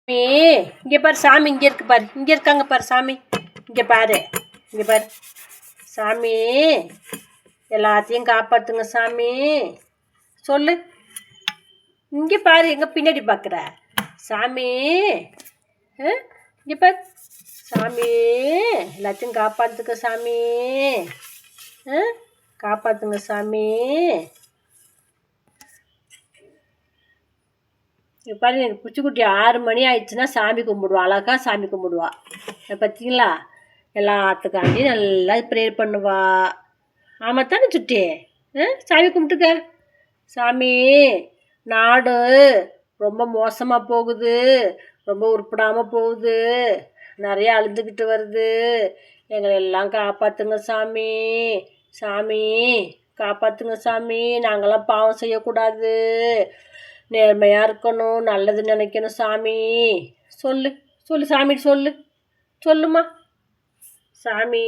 சாமி இங்கே பாரு, சாமி இங்கே இருக்கு பாரு, இங்கே இருக்காங்க பாரு சாமி, இங்கே பாரு, இங்கே பாரு சாமி, எல்லாத்தையும் காப்பாற்றுங்க சாமி. சொல்லு, இங்கே பாரு, எங்கே பின்னாடி பார்க்குற சாமி, இங்கே பாரு சாமி, எல்லாத்தையும் காப்பாற்றுங்க சாமி, காப்பாற்றுங்க சாமி. இப்போ பாருங்க, எனக்கு பூச்சிக்குட்டி 6 மணி ஆயிடுச்சுன்னா சாமி கும்பிடுவா, அழகா சாமி கும்பிடுவா. பார்த்தீங்களா, எல்லாத்துக்காண்டி நல்லா ப்ரேயர் பண்ணுவா. ஆமாம் தானே சுட்டி? சாமி கும்பிட்டுக்க. சாமி, நாடு ரொம்ப மோசமாக போகுது, ரொம்ப உருப்படாமல் போகுது, நிறைய அழுதுகிட்டு வருது, எங்களை எல்லாம் காப்பாற்றுங்க சாமி. சாமி காப்பாற்றுங்க சாமி, நாங்களாம் பாவம் செய்யக்கூடாது, நேர்மையாக இருக்கணும், நல்லது நினைக்கணும் சாமி. சொல்லு சொல்லு சாமி, சொல்லுமா சாமி.